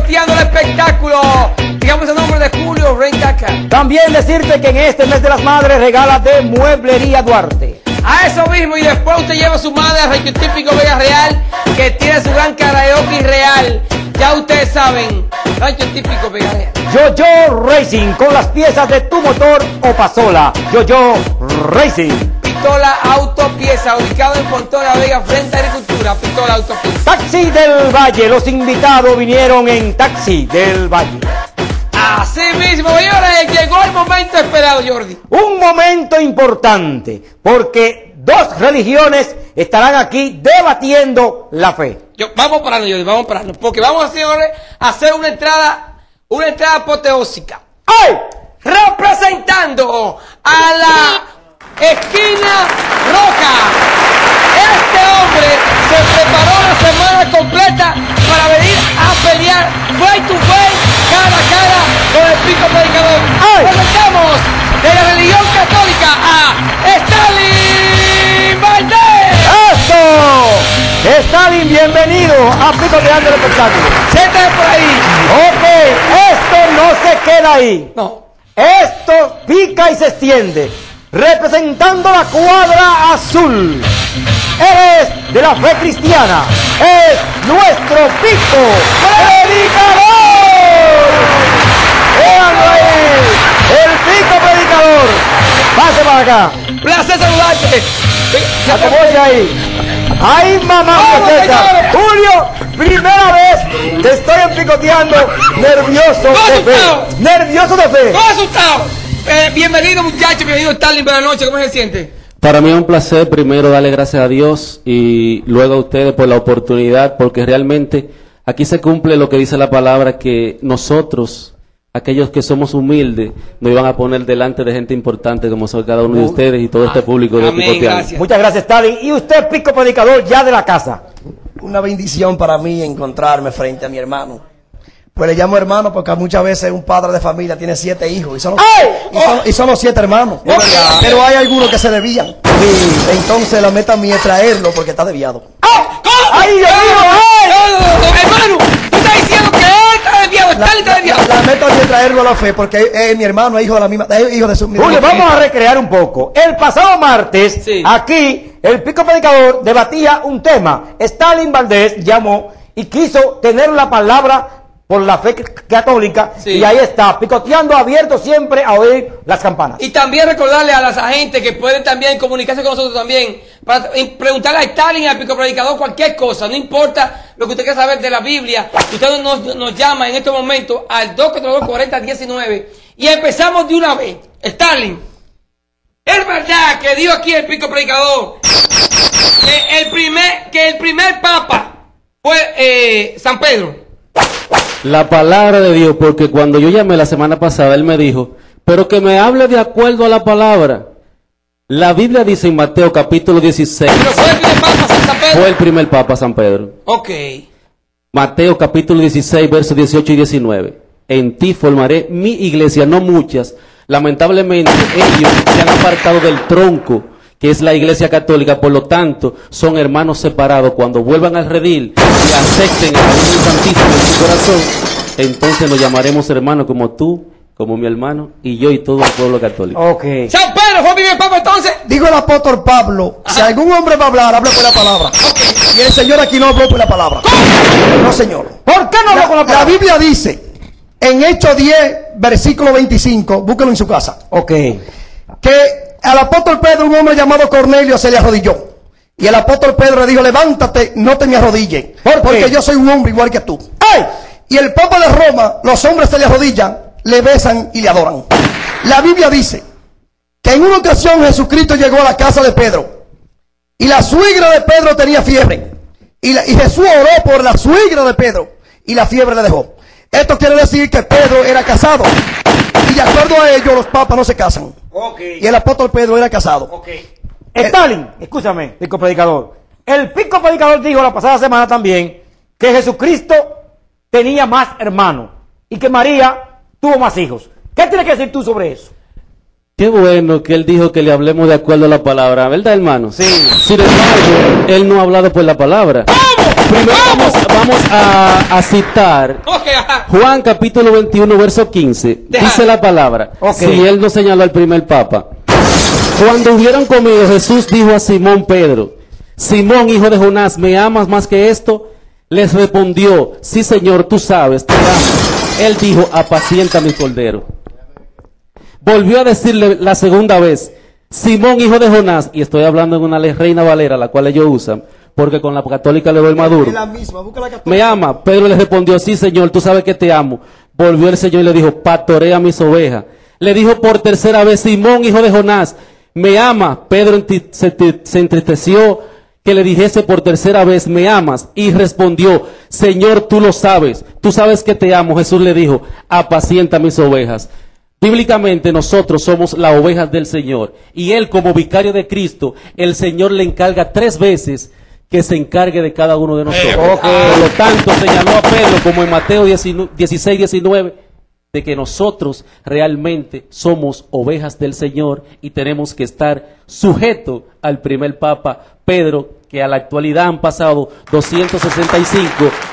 costeando el espectáculo. Digamos el nombre de Julio Rencaca. También decirte que en este mes de las madres regala de Mueblería Duarte. A eso mismo, y después usted lleva a su madre a Rancho Típico Vega Real, que tiene su gran karaoke real. Ya ustedes saben, Rancho Típico Vega Real. Yo Racing, con las piezas de tu motor o pasola. Yo Racing. Pistola Autopieza, ubicado en Pontón La Vega, frente a Agricultura. Pistola Autopieza. Taxi del Valle, los invitados vinieron en Taxi del Valle. Así mismo, señores, llegó el momento esperado, Jordi. Un momento importante, porque dos religiones estarán aquí debatiendo la fe. Vamos parando, Jordi, vamos parando, porque vamos, señores, a hacer una entrada apoteósica. ¡Ay! Representando a la esquina roja. Este hombre se preparó la semana completa para venir a pelear face to face, cara a cara con el Pico Predicador. Presentamos de la religión católica a Stalin Valdés. ¡Eso! Stalin, bienvenido a Picoteando el Espectáculo. Siéntate por ahí. Ok, esto no se queda ahí. No. Esto pica y se extiende. Representando la cuadra azul. Eres de la fe cristiana. Es nuestro Pico Predicador. Véanlo ahí. El Pico Predicador. Pase para acá. Placer saludarte. Acomoda ahí. ¡Ay, mamá! Julio, primera vez te estoy empicoteando. Nervioso de fe. Nervioso de fe. ¿Cómo asustado? Bienvenido, muchachos. Bienvenido, Stalin. Buenas noches. ¿Cómo se siente? Para mí es un placer primero darle gracias a Dios y luego a ustedes por la oportunidad, porque realmente aquí se cumple lo que dice la palabra, que nosotros, aquellos que somos humildes, nos iban a poner delante de gente importante como son cada uno de ustedes y todo este público de Picoteando. Muchas gracias, Stalin. Y usted, Pico Predicador, ya de la casa. Una bendición para mí encontrarme frente a mi hermano. Pues le llamo hermano porque muchas veces un padre de familia tiene 7 hijos y son los 7 hermanos. Pero hay algunos que se desvían. Y entonces la meta mía es traerlo porque está desviado. ¡Ay, Dios mío! Hermano, tú estás diciendo que él está desviado, Stalin está desviado. La meta mía es traerlo a la fe porque es mi hermano, es hijo de la misma, es hijo de su misma. Julio, vamos a recrear un poco. El pasado martes, aquí, el Pico Predicador debatía un tema. Stalin Valdés llamó y quiso tener la palabra por la fe católica, y ahí está, picoteando abierto siempre a oír las campanas. Y también recordarle a las agentes que pueden también comunicarse con nosotros también, para preguntarle a Stalin, al Pico Predicador, cualquier cosa, no importa lo que usted quiera saber de la Biblia, usted nos llama en estos momentos al 242-4019 y empezamos de una vez. Stalin, es verdad que dio aquí el Pico Predicador que el primer papa fue San Pedro. La palabra de Dios, porque cuando yo llamé la semana pasada, él me dijo, pero que me hable de acuerdo a la palabra. La Biblia dice en Mateo capítulo 16. ¿Pero fue el primer papa San Pedro? Fue el primer papa San Pedro. Ok. Mateo capítulo 16, versos 18 y 19. En ti formaré mi iglesia, no muchas. Lamentablemente ellos se han apartado del tronco, que es la iglesia católica, por lo tanto son hermanos separados. Cuando vuelvan al redil y acepten el amor santísimo en su corazón, entonces nos llamaremos hermanos como tú, como mi hermano y yo y todo el pueblo católico. Okay. San Pedro fue el primer papa entonces. Digo el apóstol Pablo, si algún hombre va a hablar, hable por la palabra. Y el Señor aquí no habló por la palabra. No, señor. ¿Por qué no habló con la palabra? La Biblia dice en Hechos 10, versículo 25, búsquelo en su casa. Ok. Que al apóstol Pedro, un homre llamado Cornelio, se le arrodilló. Y el apóstol Pedro le dijo, levántate, no te me arrodilles, porque yo soy un hombre igual que tú. ¡Ay! Y el Papa de Roma, los hombres se le arrodillan, le besan y le adoran. La Biblia dice que en una ocasión Jesucristo llegó a la casa de Pedro y la suegra de Pedro tenía fiebre. Y Jesús oró por la suegra de Pedro y la fiebre le dejó. Esto quiere decir que Pedro era casado. Y de acuerdo a ello, los papas no se casan. Okay. Y el apóstol Pedro era casado. Okay. Stalin, escúchame, Pico Predicador. El Pico Predicador dijo la pasada semana también que Jesucristo tenía más hermanos y que María tuvo más hijos. ¿Qué tienes que decir tú sobre eso? Qué bueno que él dijo que le hablemos de acuerdo a la palabra, ¿verdad, hermano? Sí. Sin embargo, él no ha hablado por la palabra. ¿Cómo? Primero vamos a citar Juan capítulo 21, verso 15. Dice la palabra. Si él no señaló al primer papa. Cuando hubieron comido, Jesús dijo a Simón Pedro: Simón, hijo de Jonás, ¿me amas más que esto? Les respondió: sí, Señor, tú sabes, te amo. Él dijo: apacienta mi cordero. Volvió a decirle la segunda vez: Simón, hijo de Jonás, y estoy hablando en una Reina Valera, la cual ellos usan, porque con la católica le doy maduro. ¿Me ama? Pedro le respondió: sí, Señor, tú sabes que te amo. Volvió el Señor y le dijo: pastorea mis ovejas. Le dijo por tercera vez: Simón, hijo de Jonás, ¿me ama? Pedro se entristeció que le dijese por tercera vez: ¿me amas? Y respondió: Señor, tú lo sabes, tú sabes que te amo. Jesús le dijo: apacienta mis ovejas. Bíblicamente nosotros somos las ovejas del Señor, y Él, como vicario de Cristo, el Señor le encarga 3 veces que se encargue de cada uno de nosotros. Por lo tanto, señaló a Pedro, como en Mateo 16, 19, de que nosotros realmente somos ovejas del Señor y tenemos que estar sujetos al primer Papa Pedro, que a la actualidad han pasado 265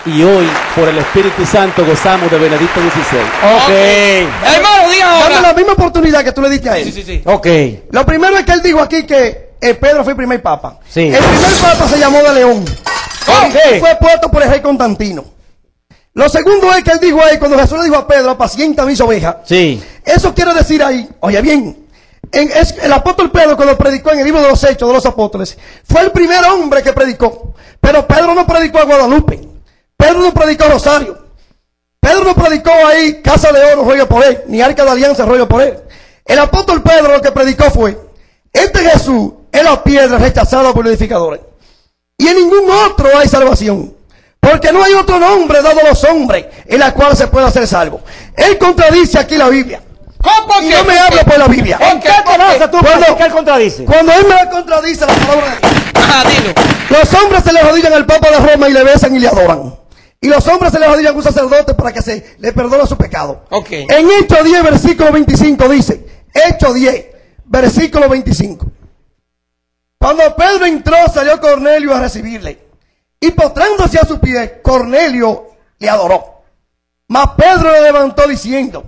y hoy por el Espíritu Santo gozamos de Benedicto XVI. Hermano, diga ahora. Dame la misma oportunidad que tú le diste a él. Sí. Lo primero es que él dijo aquí que Pedro fue el primer papa. Sí. El primer papa se llamó de León. Y fue puesto por el rey Constantino. Lo segundo es que él dijo ahí, cuando Jesús le dijo a Pedro: apacienta mis ovejas. Sí. Eso quiere decir ahí, oye bien, el apóstol Pedro, cuando predicó en el libro de los Hechos de los Apóstoles, fue el primer hombre que predicó. Pero Pedro no predicó a Guadalupe, Pedro no predicó a Rosario, Pedro no predicó ahí Casa de Oro, rollo por él, ni Arca de Alianza, rollo por él. El apóstol Pedro lo que predicó fue: este Jesús es la piedra rechazada por los edificadores, y en ningún otro hay salvación, porque no hay otro nombre dado a los hombres en la cual se pueda ser salvo. Él contradice aquí la Biblia. Y no me habla por la Biblia. ¿En qué te basas tú para que él contradice? Cuando él me contradice la palabra de Dios. Dilo. Los hombres se le arrodillan al Papa de Roma y le besan y le adoran. Y los hombres se le arrodillan a un sacerdote para que se le perdone su pecado. En Hechos 10, versículo 25 dice, Hechos 10, versículo 25. Cuando Pedro entró, salió Cornelio a recibirle. Y postrándose a su pie, Cornelio le adoró. Mas Pedro le levantó diciendo: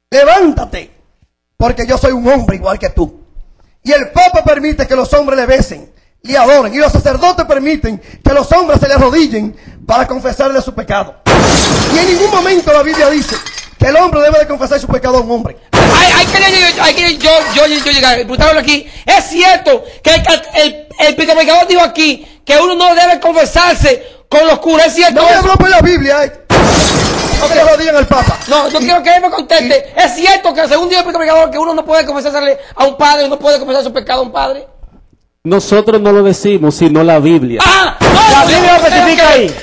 levántate, porque yo soy un hombre igual que tú. Y el Papa permite que los hombres le besen, le adoren, y los sacerdotes permiten que los hombres se le arrodillen para confesarle su pecado. Y en ningún momento la Biblia dice que el hombre debe de confesar su pecado a un hombre. Hay que yo llegar, preguntarlo aquí. Es cierto que el pecador dijo aquí que uno no debe confesarse con los curas. Es cierto. No me habló por la Biblia, No le arrodillan al Papa. No, yo quiero que él me conteste. ¿Es cierto que según dice el pecador que uno no puede confesarle a un padre, no puede confesar su pecado a un padre? Nosotros no lo decimos, sino la Biblia. La Biblia lo especifica ahí.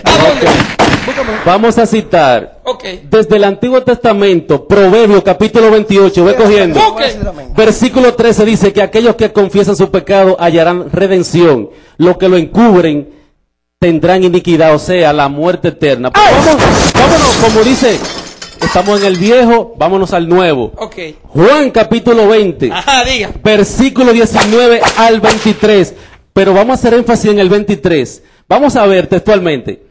Vamos a citar desde el Antiguo Testamento, Proverbios capítulo 28, ve cogiendo. Versículo 13 dice que aquellos que confiesan su pecado hallarán redención. Los que lo encubren tendrán iniquidad, o sea, la muerte eterna. Pero vámonos, como dice, estamos en el viejo, vámonos al nuevo. Juan capítulo 20, versículo 19 al 23. Pero vamos a hacer énfasis en el 23. Vamos a ver textualmente.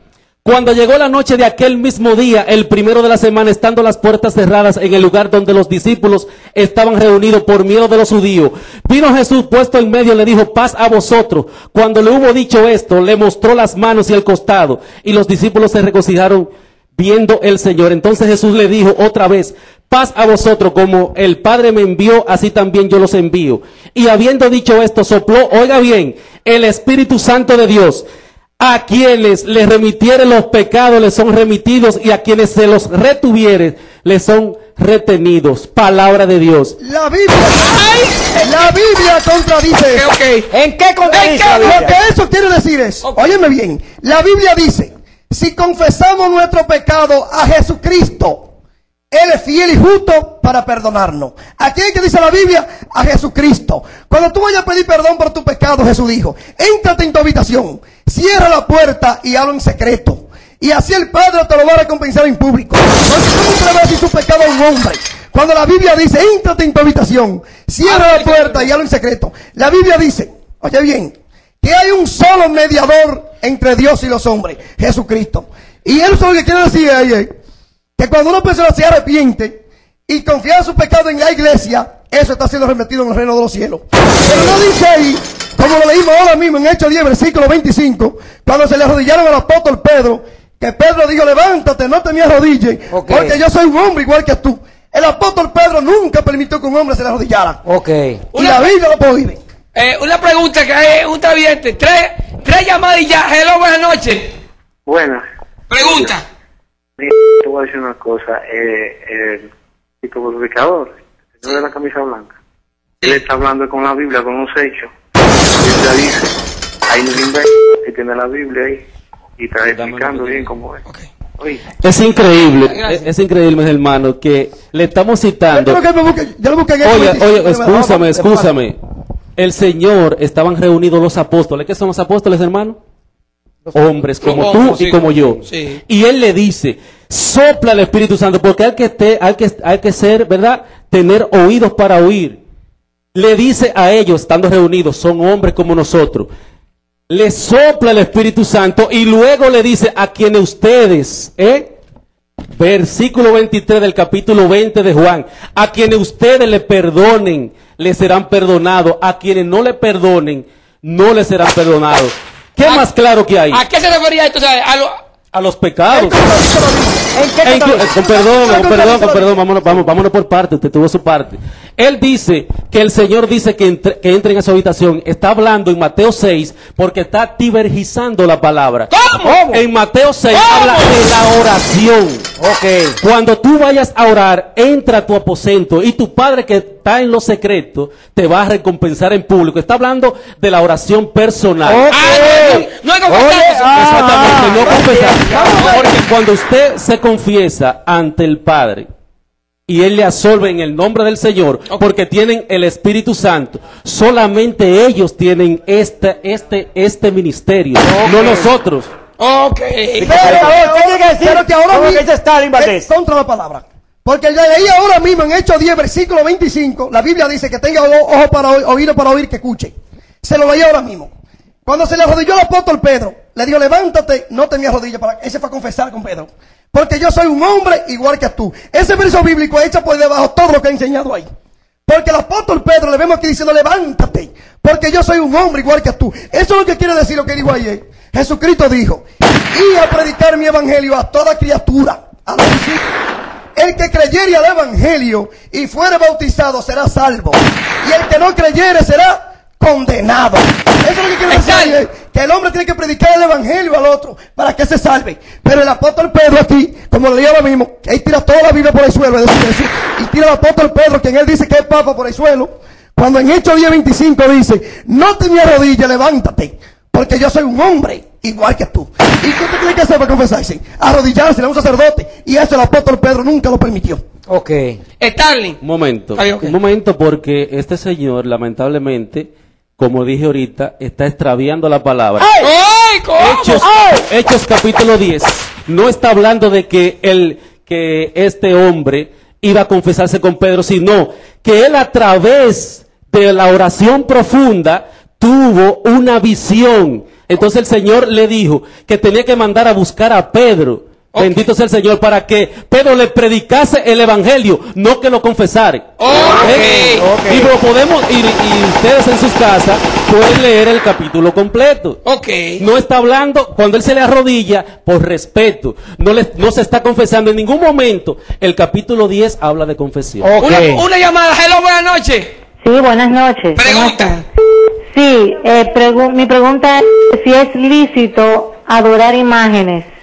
Cuando llegó la noche de aquel mismo día, el primero de la semana, estando las puertas cerradas en el lugar donde los discípulos estaban reunidos por miedo de los judíos, vino Jesús puesto en medio, le dijo: paz a vosotros. Cuando le hubo dicho esto, le mostró las manos y el costado, y los discípulos se regocijaron viendo el Señor. Entonces Jesús le dijo otra vez: paz a vosotros, como el Padre me envió, así también yo los envío. Y habiendo dicho esto, sopló, oiga bien, el Espíritu Santo de Dios. A quienes les remitieren los pecados les son remitidos, y a quienes se los retuvieren les son retenidos. Palabra de Dios. La Biblia contradice. ¿En qué contradice? Lo que eso quiere decir es, óyeme bien, la Biblia dice: si confesamos nuestro pecado a Jesucristo, Él es fiel y justo para perdonarnos. ¿A quién que dice la Biblia? A Jesucristo. Cuando tú vayas a pedir perdón por tu pecado, Jesús dijo: éntrate en tu habitación, cierra la puerta y habla en secreto. Y así el Padre te lo va a recompensar en público. Porque tú nunca le vas a decir su pecado a un hombre. Cuando la Biblia dice: éntrate en tu habitación, cierra la puerta y habla en secreto. La Biblia dice, oye bien, que hay un solo mediador entre Dios y los hombres, Jesucristo. Y él solo que quiere decir ahí es que cuando una persona se arrepiente y confía en su pecado en la iglesia, eso está siendo remetido en el reino de los cielos. Pero no dice ahí, como lo leímos ahora mismo en Hechos 10, versículo 25, cuando se le arrodillaron al apóstol Pedro, que Pedro dijo, levántate, no te me arrodilles, porque yo soy un hombre igual que tú. El apóstol Pedro nunca permitió que un hombre se le arrodillara. Y la Biblia lo prohíbe. Una pregunta que hay un televidente. Tres llamadas y ya. Hello, buenas noches. Buenas. Pregunta. Mira, te voy a decir una cosa. El psicodificador, el señor de la camisa blanca, él está hablando con la Biblia, con unos hechos. Y él le dice, hay un invento que tiene la Biblia ahí y está explicando bien cómo es. Es increíble, mis hermanos, que le estamos citando. Oye, escúchame. El Señor, estaban reunidos los apóstoles. ¿Qué son los apóstoles, hermano? Hombres como tú y como yo. Sí. Y Él le dice, sopla el Espíritu Santo, porque hay que ser, ¿verdad? Tener oídos para oír. Le dice a ellos, estando reunidos, son hombres como nosotros. Le sopla el Espíritu Santo y luego le dice a quienes ustedes, versículo 23 del capítulo 20 de Juan, a quienes ustedes le perdonen, les serán perdonados, a quienes no le perdonen, no les serán perdonados. ¿Qué más claro que hay? ¿A qué se refería esto? A los pecados. Con perdón, vámonos por parte, usted tuvo su parte. Él dice que el Señor dice que entren a su habitación. Está hablando en Mateo 6 porque está tibergizando la palabra. ¿Cómo? En Mateo 6 habla de la oración. Cuando tú vayas a orar, entra a tu aposento y tu Padre que está en lo secreto te va a recompensar en público. Está hablando de la oración personal. No hay confesar. Exactamente, no confesar. Porque cuando usted se confiesa ante el Padre y Él le absolve en el nombre del Señor, porque tienen el Espíritu Santo, solamente ellos tienen este ministerio, no nosotros. Pero que ahora mismo es contra la palabra. Porque ya leí ahora mismo en Hechos 10, versículo 25, la Biblia dice que tenga ojo para oír, para oír, que escuche. Se lo leí ahora mismo. Cuando se le arrodilló al apóstol Pedro, le dijo, levántate, no te me arrodilles. Ese fue a confesar con Pedro. Porque yo soy un hombre igual que tú. Ese verso bíblico echa por debajo todo lo que ha enseñado ahí. Porque el apóstol Pedro le vemos aquí diciendo, levántate, porque yo soy un hombre igual que tú. Eso es lo que quiere decir lo que dijo ayer. Jesucristo dijo, y a predicar mi evangelio a toda criatura, a los discípulos. El que creyere al evangelio y fuere bautizado será salvo. Y el que no creyere será condenado. Eso es lo que quiere decir, que el hombre tiene que predicar el evangelio al otro para que se salve. Pero el apóstol Pedro aquí, como lo leí ahora mismo, él tira toda la Biblia por el suelo, y tira el apóstol Pedro, quien él dice que es papa, por el suelo, cuando en Hechos 10:25 dice, no te me arrodilles, levántate, porque yo soy un hombre igual que tú. ¿Y qué te tiene que hacer para confesarse? Arrodillarse a un sacerdote, y eso el apóstol Pedro nunca lo permitió. Stanley. Un momento, porque este señor, lamentablemente, como dije ahorita, está extraviando la palabra. Hechos capítulo 10 no está hablando de que este hombre iba a confesarse con Pedro, sino que él a través de la oración profunda tuvo una visión. Entonces el Señor le dijo que tenía que mandar a buscar a Pedro. Bendito sea el Señor, para que Pedro le predicase el evangelio, no que lo confesara. Y lo podemos, y ustedes en sus casas pueden leer el capítulo completo. No está hablando, cuando él se le arrodilla, por respeto, no se está confesando en ningún momento. El capítulo 10 habla de confesión. Una llamada. Hello, buenas noches. Sí, buenas noches. Pregunta. Sí, mi pregunta es si es lícito adorar imágenes.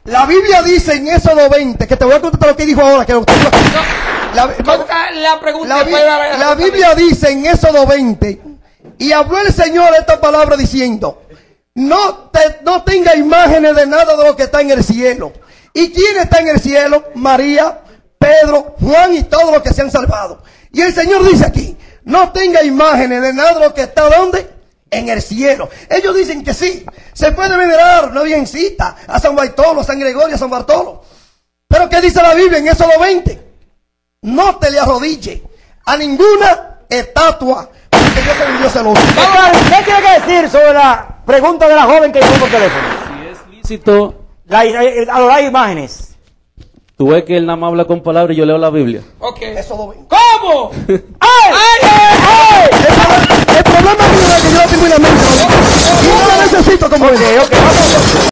La Biblia dice en Éxodo 20, que te voy a contestar lo que dijo ahora, que la Biblia dice en Éxodo 20, y habló el Señor esta palabra diciendo, no tenga imágenes de nada de lo que está en el cielo. ¿Y quién está en el cielo? María, Pedro, Juan y todos los que se han salvado. Y el Señor dice aquí, no tenga imágenes de nada de lo que está ¿dónde? En el cielo. Ellos dicen que sí, se puede venerar una virgencita a San Bartolo, a San Gregorio, a San Bartolo. Pero ¿qué dice la Biblia en Éxodo 20? No te le arrodilles a ninguna estatua, que yo soy un Dios celoso. ¿Qué tiene que decir sobre la pregunta de la joven que llamó por teléfono? Si es lícito, Adorar imágenes. tú ves que él nada más habla con palabras y yo leo la Biblia. Ok. Eso no ven. ¿Cómo? ¡Ay! ¡Ay! El problema mío es que yo lo tengo en la mente. Y no lo necesito como él. Ok, vamos.